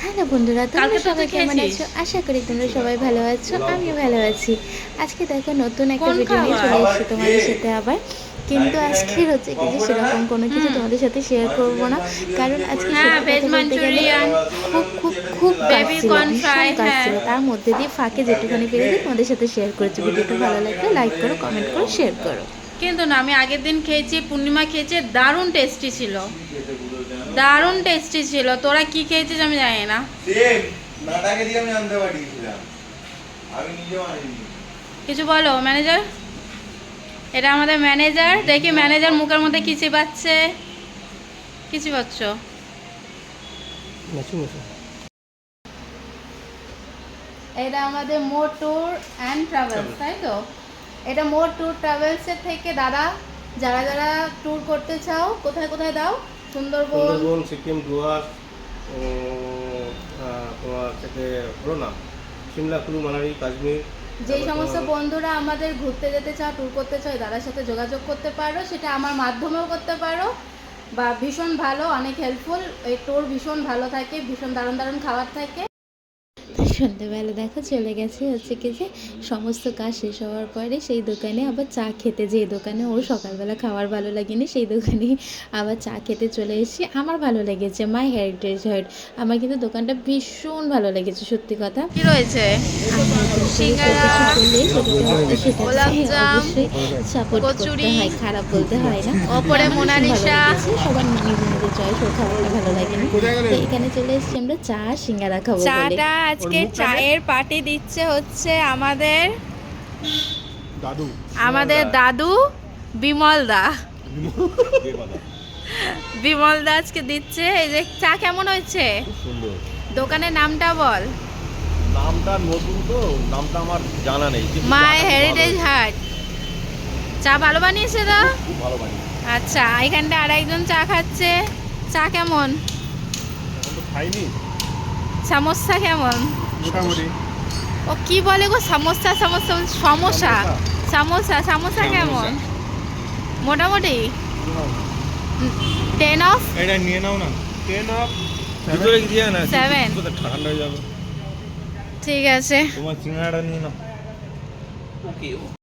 Hello বন্ধুরা, তোমরা সবাই কেমন আছো? আশা করি তোমরা সবাই ভালো আছো, আমিও ভালো আছি। আজকে দেখো নতুন একটা ভিডিও নিয়ে চলে এসেছি তোমাদের সাথে আবার। কিন্তু আজকে হচ্ছে কি যে সেরকম কোনো কিছু তোমাদের সাথে শেয়ার করব না, কারণ আজকে সত্যি ভেজ কথা বলতে গেলে মাঞ্চুরিয়ান, খুব খুব খুব কাজ বেবি ছিল, কর্ন ভীষণ ফ্রাই। কাজ হ্যাঁ, ছিল। তার মধ্যে দিয়ে ফাঁকে যেটুখানি পেরেছি তোমাদের সাথে শেয়ার করেছি। ভিডিওটা ভালো লাগলে লাইক করো, কমেন্ট করো, শেয়ার করো। কিন্তু না, আমি আগের দিন খেয়েছি, পূর্ণিমা খেয়েছে, দারুণ টেস্টি ছিল, দারুণ টেস্টি ছিল। তোরা কি খেয়েছিস আমি জানি না। কিছু বলো ম্যানেজার। এটা আমাদের ম্যানেজার। দেখি ম্যানেজার মুখের মধ্যে কি চিবাচ্ছে। কি চিবাচ্ছ? এটা আমাদের মোর ট্যুর অ্যান্ড ট্রাভেলস, তাই তো? এটা মোর ট্যুর ট্রাভেলসের থেকে দাদা, যারা যারা ট্যুর করতে চাও, কোথায় কোথায় দাও? সুন্দরবন, সিকিম, গোয়া, তোমার থেকে হলো না, সিমলা, কুলু, মানালি, কাশ্মীর। যেই সমস্ত বন্ধুরা আমাদের ঘুরতে যেতে চাও, ট্যুর করতে চাও, দাদার সাথে যোগাযোগ করতে পারো। সেটা আমার মাধ্যমেও করতে পারো, বা ভীষণ ভালো, অনেক হেল্পফুল। এই ট্যুর ভীষণ ভালো থাকে, ভীষণ দারুণ দারুণ খাবার থাকে। সন্ধ্যেবেলা দেখো চলে গেছে হচ্ছে কি যে সমস্ত কাজ শেষ হওয়ার পরে সেই দোকানে আবার চা খেতে, যে দোকানে ওর সকালবেলা খাওয়ার ভালো লাগেনি সেই দোকানে আবার চা খেতে চলে এসেছি। আমার ভালো লেগেছে মাই হেরিটেজ হার্ট, আমার কিন্তু দোকানটা ভীষণ ভালো লেগেছে সত্যি কথা। কি রয়েছে? অবশ্যই সাপোর্ট করতে হয়, খারাপ বলতে হয় না। ওপরে আমার ভীষণ ভালো মোনালিসা। লেগেছে, সবার নিজের নিজের চয়েস, ওর খাবারটা ভালো লাগেনি। তো এখানে চলে এসেছি আমরা চা সিঙ্গারা খাবো বলে। চাটা আজকে চায়ের পার্টি দিচ্ছে হচ্ছে আমাদের দাদু বিমল দা। বিমল দা আজকে দিচ্ছে। এই যে চা কেমন হয়েছে? সুন্দর। দোকানের নামটা বল। নামটা নতুন তো, নামটা আমার জানা নেই। মাই হেরিটেজ হার্ট। চা ভালো বানিয়েছে দা? খুব ভালো বানিয়েছে। আচ্ছা, এখানটা আরেকজন চা খাচ্ছে। চা কেমন? এখন তো খাইনি। সমস্যা কেমন? মোটামুটি। ও কি বলে গো, সমস্যা সমস্যা সমস্যা সমস্যা সমস্যা কেমন? মোটামুটি 10 অফ এটা নিয়ে নাও না। 10 অফ ভিতরে দিয়ে না, 7। ঠান্ডা হয়ে যাবে। ঠিক আছে, তোমার সিঙ্গাড়া নিয়ে নাও। ওকে ওকে।